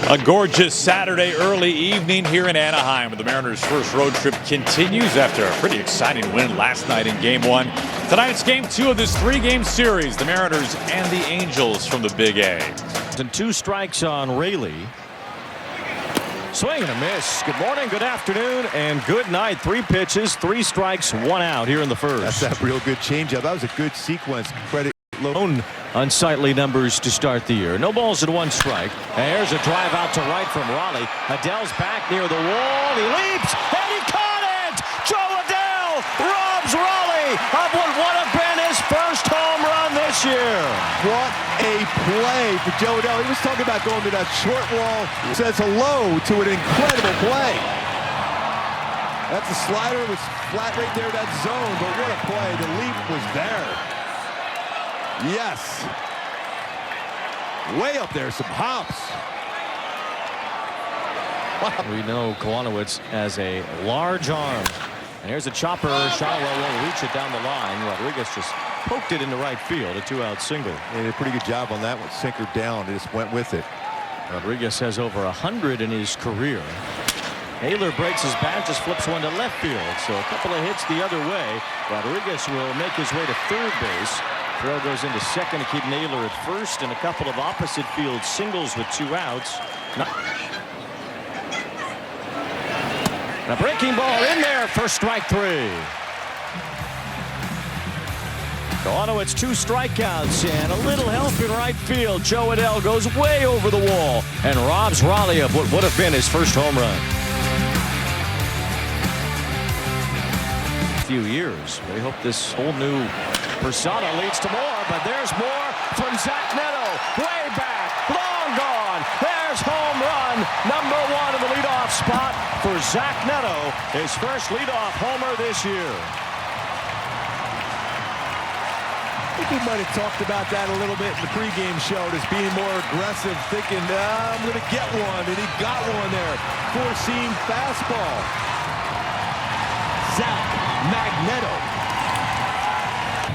A gorgeous Saturday early evening here in Anaheim. The Mariners' first road trip continues after a pretty exciting win last night in Game 1. Tonight's Game 2 of this three-game series, the Mariners and the Angels from the Big A. And 2 strikes on Rayleigh. Swing and a miss. Good morning, good afternoon, and good night. 3 pitches, 3 strikes, 1 out here in the first. That's that real good changeup. That was a good sequence. Credit. Own unsightly numbers to start the year. No balls and 1 strike. And here's a drive out to right from Raleigh. Adell's back near the wall. He leaps and he caught it. Joe Adell robs Raleigh of what would have been his first home run this year. What a play for Joe Adell. He was talking about going to that short wall. Says hello to an incredible play. That's a slider. It was flat right there, that zone. But what a play. The leap was there. Yes. Way up there, some hops. We know Kowanowitz has a large arm. And here's a chopper. Shotwell won't reach it down the line. Rodriguez just poked it into right field. A 2-out single. They did a pretty good job on that one. Sinker down. They just went with it. Rodriguez has over 100 in his career. Naylor breaks his bat, just flips one to left field. So a couple of hits the other way. Rodriguez will make his way to third base. Throw goes into second to keep Naylor at first, and a couple of opposite field singles with 2 outs. And a breaking ball in there for strike 3. Kowanowitz 2 strikeouts and a little help in right field. Joe Adell goes way over the wall and robs Raleigh of what would have been his first home run. Few years. We hope this whole new persona leads to more, but there's more from Zach Neto. Way back, long gone. There's home run number 1 in the leadoff spot for Zach Neto, his first leadoff homer this year. I think he might have talked about that a little bit in the pregame show, just being more aggressive, thinking, I'm going to get one, and he got one there. 4-seam fastball. Zach Magneto.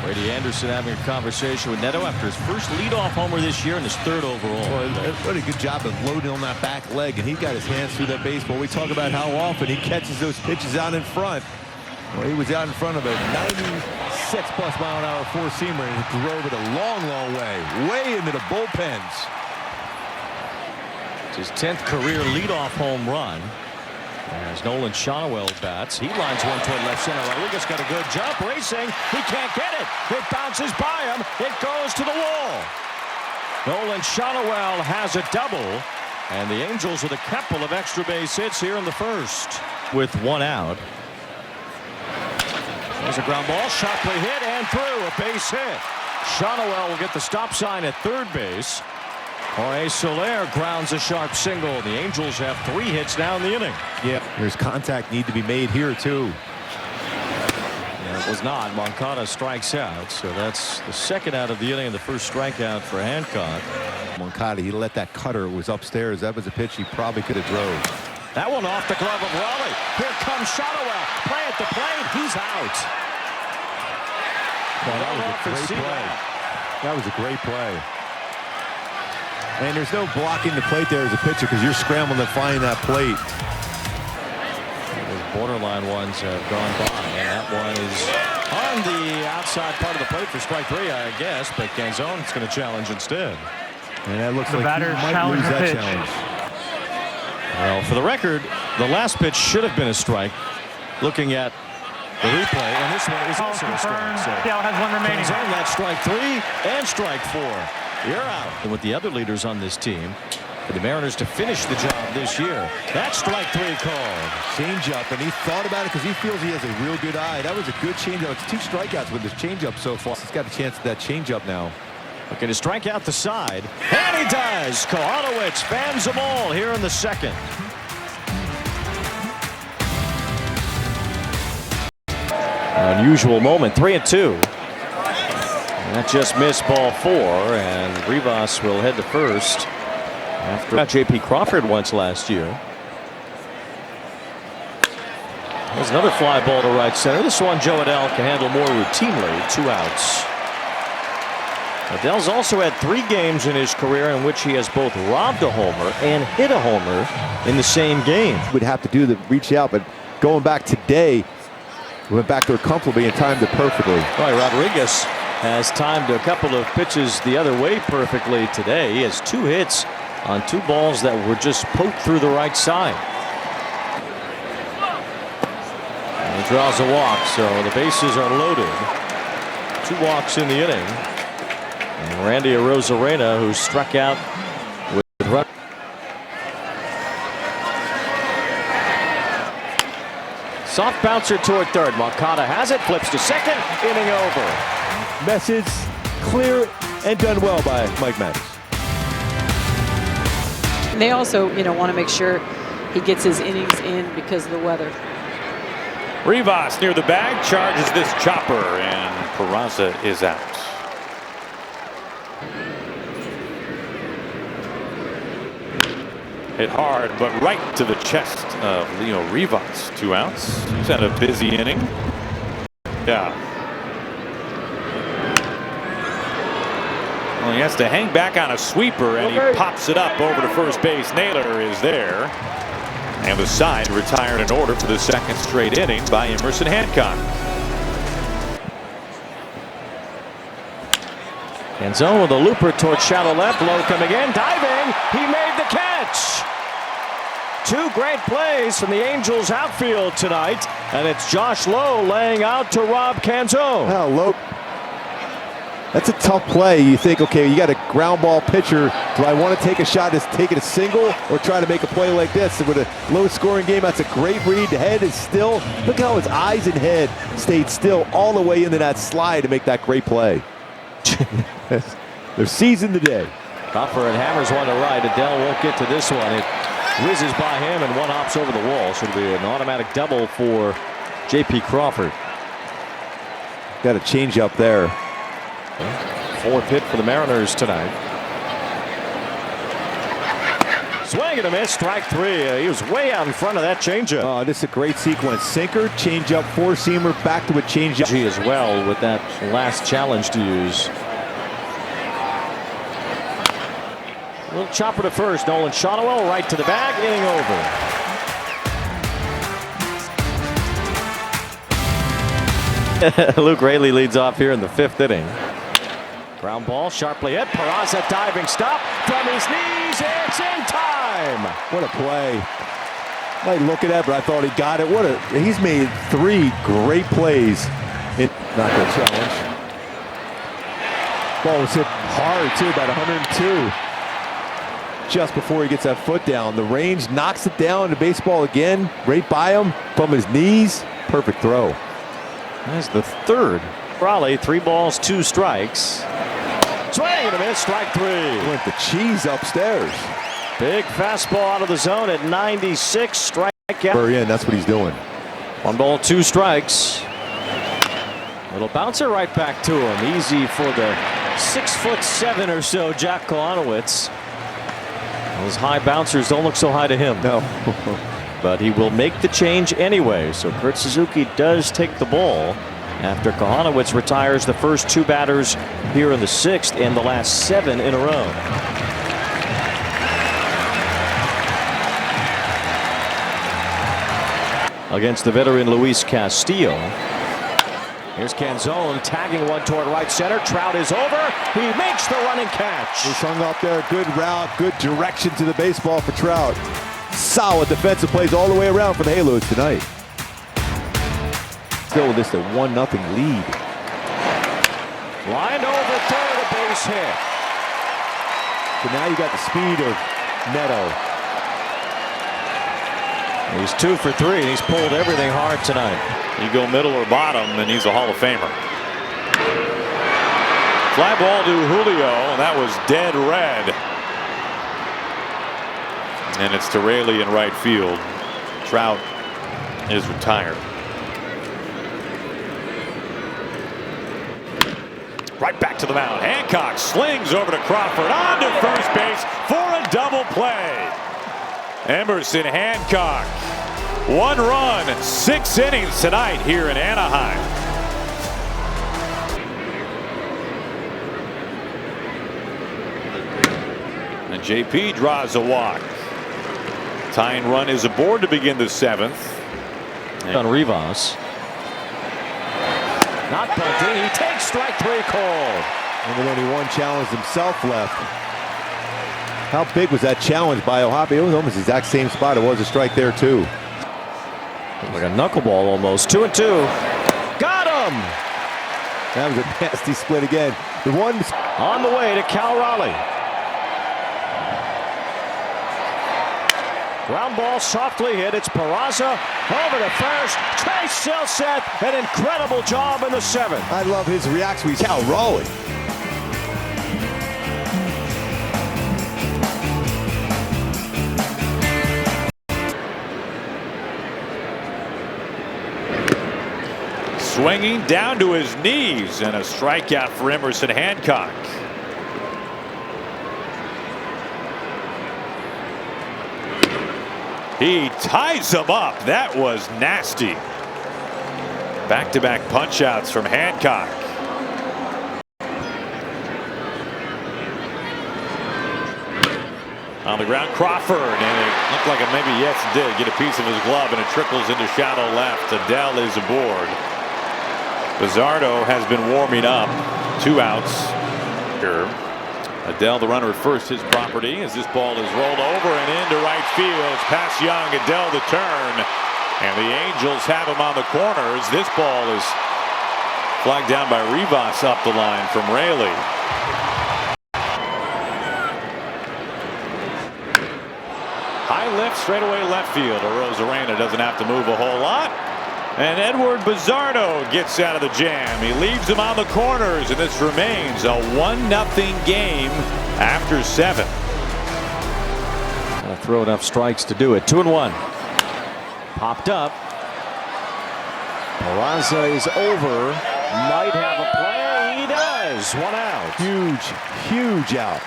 Brady Anderson having a conversation with Neto after his first leadoff homer this year and his 3rd overall. Well, what a good job of loading on that back leg, and he got his hands through that baseball. We talk about how often he catches those pitches out in front. Well, he was out in front of a 96+ mile-an-hour 4-seamer, and he drove it a long, long way into the bullpens. It's his 10th career leadoff home run. As Nolan Shotwell bats, he lines one toward left center. Rodriguez got a good jump, racing. He can't get it. It bounces by him. It goes to the wall. Nolan Shotwell has a double, and the Angels with a couple of extra base hits here in the first. With 1 out. There's a ground ball, sharply hit and through, a base hit. Shotwell will get the stop sign at third base. Jorge Soler grounds a sharp single. The Angels have 3 hits now in the inning. Yeah, there's contact need to be made here too. Yeah, it was not. Moncada strikes out, so that's the 2nd out of the inning and the first strikeout for Hancock. Moncada, he let that cutter, it was upstairs. That was a pitch he probably could have drove. That one off the glove of Raleigh. Here comes Shotwell. Play at the plate. He's out. Well, that was a great play. That was a great play. And there's no blocking the plate there as a pitcher because you're scrambling to find that plate. Those borderline ones have gone by, and that one is on the outside part of the plate for strike 3, I guess. But Canzone's going to challenge instead. And that looks like batter he might lose that pitch. challenge. Well, for the record, the last pitch should have been a strike. Looking at the replay, and this one is also a strike. So Adell has 1 remaining. Canzone, that's strike 3 and strike 4. You're out. And with the other leaders on this team, for the Mariners to finish the job this year. That's strike 3 called. Changeup, and he thought about it because he feels he has a real good eye. That was a good changeup. It's 2 strikeouts with this changeup so far. He's got a chance at that changeup now. Looking to strike out the side, and he does. Kowanowitz fans them all here in the 2nd. Unusual moment, 3-2. That just missed ball 4, and Rivas will head to first after J.P. Crawford once last year. There's another fly ball to right center. This one Joe Adell can handle more routinely. 2 outs. Adell's also had 3 games in his career in which he has both robbed a homer and hit a homer in the same game. Would have to do the reach out, but going back today, went back to a comfortable and timed it perfectly. Boy, Rodriguez has timed a couple of pitches the other way perfectly today. He has 2 hits on 2 balls that were just poked through the right side. And he draws a walk, so the bases are loaded. 2 walks in the inning. And Randy Arozarena, who struck out with run. Soft bouncer toward third. Moncada has it, flips to second, inning over. Message clear and done well by Mike Maddox. And they also, want to make sure he gets his innings in because of the weather. Rivas near the bag, charges this chopper, and Peraza is out. Hit hard, but right to the chest of Leo Rivas. 2 outs. He's had a busy inning. Yeah. Well, he has to hang back on a sweeper, and he pops it up over to first base. Naylor is there. And the side retired in order for the 2nd straight inning by Emerson Hancock. Canzone with a looper towards shallow left. Low coming in, diving. He made the catch. 2 great plays from the Angels outfield tonight, and it's Josh Lowe laying out to Rob Canzone. Well, Lowe, that's a tough play. You think, okay, you got a ground ball pitcher. Do I want to take a shot, just take it a single, or try to make a play like this? With a low-scoring game, that's a great read. The head is still. Look how his eyes and head stayed still all the way into that slide to make that great play. They're seizing the day. Crawford hammers one to right. Adell won't get to this one. It whizzes by him and one hops over the wall. So it'll be an automatic double for J.P. Crawford. Got a change up there. 4th hit for the Mariners tonight. Swing and a miss, strike 3. He was way out in front of that changeup. Oh, this is a great sequence. Sinker, changeup, 4-seamer, back to a changeup. As well with that last challenge to use. A little chopper to first. Nolan Shotwell right to the bag, inning over. Luke Raley leads off here in the 5th inning. Ground ball sharply hit. Peraza diving stop from his knees. It's in time. What a play. Might look at that, but I thought he got it. He's made 3 great plays. Not good challenge. Ball was hit hard too, about 102. Just before he gets that foot down. The range knocks it down. The baseball again, right by him from his knees. Perfect throw. That's the 3rd. Raleigh, 3 balls, 2 strikes. Swing and a miss, strike 3. Went the cheese upstairs. Big fastball out of the zone at 96. Strike out. In, that's what he's doing. 1 ball, 2 strikes. Little bouncer right back to him. Easy for the 6'7" or so Jack Kolanowitz. Those high bouncers don't look so high to him. No. But he will make the change anyway. So Kurt Suzuki does take the ball after Kolanowitz retires the first 2 batters here in the 6th and the last 7 in a row. Against the veteran Luis Castillo. Here's Canzone tagging one toward right center. Trout is over. He makes the running catch. He's hung up there. Good route, good direction to the baseball for Trout. Solid defensive plays all the way around for the Halos tonight. Still with this a 1-0 lead. Line over third, a base hit. So now you got the speed of Neto. He's 2 for 3. He's pulled everything hard tonight. You go middle or bottom, and he's a Hall of Famer. Fly ball to Julio, and that was dead red. And it's to Raley in right field. Trout is retired. Right back to the mound. Hancock slings over to Crawford on to first base for a double play. Emerson Hancock. 1 run, 6 innings tonight here in Anaheim. And JP draws a walk. Tying run is aboard to begin the 7th. On Rivas. Not bunting. He takes strike 3 call. And with only one challenge himself left. How big was that challenge by O'Hoppe? It was almost the exact same spot. It was a strike there too. Like a knuckleball almost. 2-2. Got him! That was a nasty split again. The one on the way to Cal Raleigh. Ground ball softly hit. It's Peraza over to first. Trace still set. An incredible job in the 7th. I love his reaction. He's Cal Raleigh. Swinging down to his knees, and a strikeout for Emerson Hancock. He ties him up. That was nasty. Back-to-back punch-outs from Hancock. On the ground, Crawford, and it looked like it maybe yes did get a piece of his glove, and it trickles into shallow left. Adell is aboard. Bizzardo has been warming up. 2 outs here. Adell, the runner at first, his property, as this ball is rolled over and into right field. It's past Young. Adell the turn, and the Angels have him on the corners. This ball is flagged down by Rivas up the line from Raley. High lift, straightaway left field. Arozarena doesn't have to move a whole lot. And Edward Bizzardo gets out of the jam. He leaves him on the corners, and this remains a 1-0 game after 7. Gotta throw enough strikes to do it. 2-1. Popped up. Peraza is over. Might have a play. He does. 1 out. Huge out.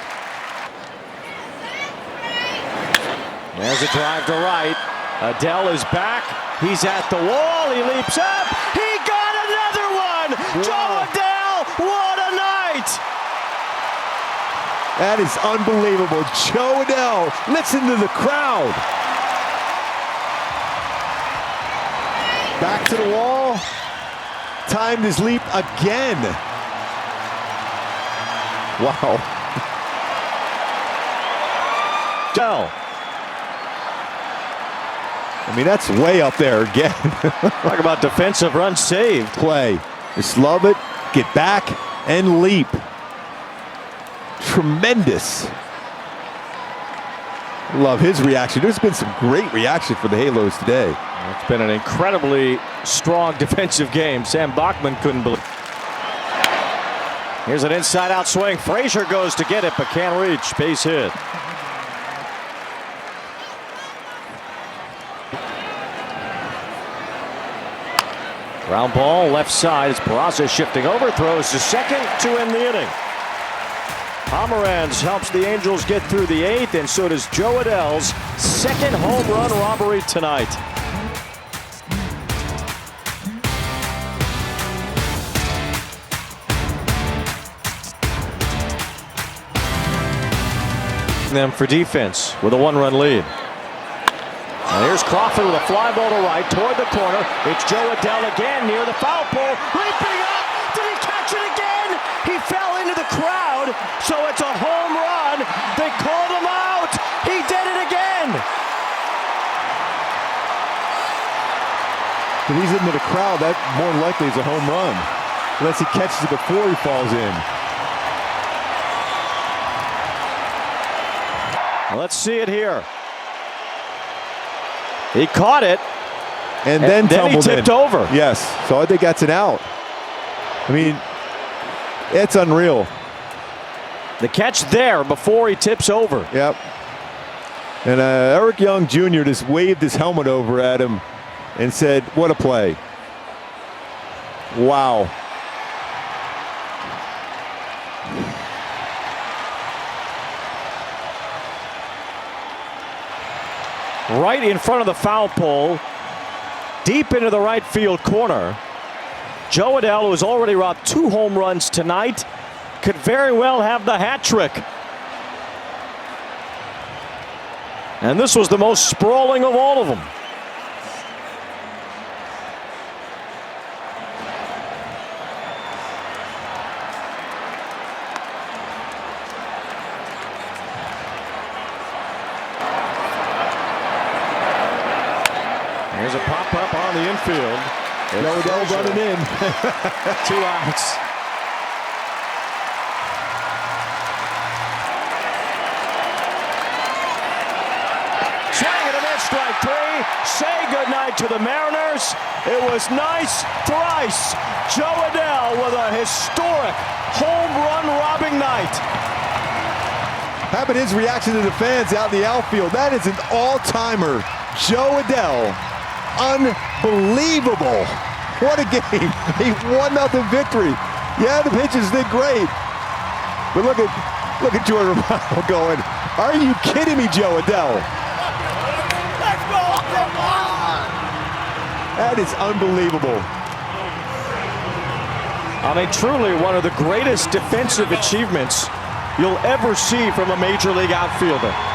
There's a drive to right. Adell is back. He's at the wall. He leaps up. He got another one. Wow. Joe Adell. What a night. That is unbelievable. Joe Adell. Listen to the crowd. Back to the wall. Timed his leap again. Wow. Adell. I mean, that's way up there again. Talk about defensive run saved. Play. Just love it. Get back and leap. Tremendous. Love his reaction. There's been some great reaction for the Halos today. It's been an incredibly strong defensive game. Sam Bachman couldn't believe. Here's an inside-out swing. Frazier goes to get it, but can't reach. Base hit. Ground ball left side as Peraza shifting over, throws to second to end the inning. Pomeranz helps the Angels get through the 8th, and so does Joe Adell's second home run robbery tonight. Them for defense with a 1-run lead. And here's Crawford with a fly ball to right toward the corner. It's Joe Adell again near the foul pole. Leaping up. Did he catch it again? He fell into the crowd. So it's a home run. They called him out. He did it again. If he's into the crowd, that more than likely is a home run. Unless he catches it before he falls in. Let's see it here. He caught it. And then he tipped over. Yes. So I think that's an out. I mean, it's unreal. The catch there before he tips over. Yep. And Eric Young Jr. just waved his helmet over at him and said, what a play. Wow. Right in front of the foul pole, deep into the right field corner. Joe Adell, who has already robbed 2 home runs tonight, could very well have the hat trick. And this was the most sprawling of all of them. Here's a pop-up on the infield. Adell running in. 2 outs. Swing and a miss, strike 3. Say goodnight to the Mariners. It was nice thrice. Joe Adell with a historic home run robbing night. How about his reaction to the fans out in the outfield? That is an all-timer. Joe Adell. Unbelievable. What a game. He 1-0 victory. Yeah, the pitches did great. But look at Jordan Romano going, are you kidding me, Joe Adell? Let's go, come on! That is unbelievable. I mean, truly one of the greatest defensive achievements you'll ever see from a major league outfielder.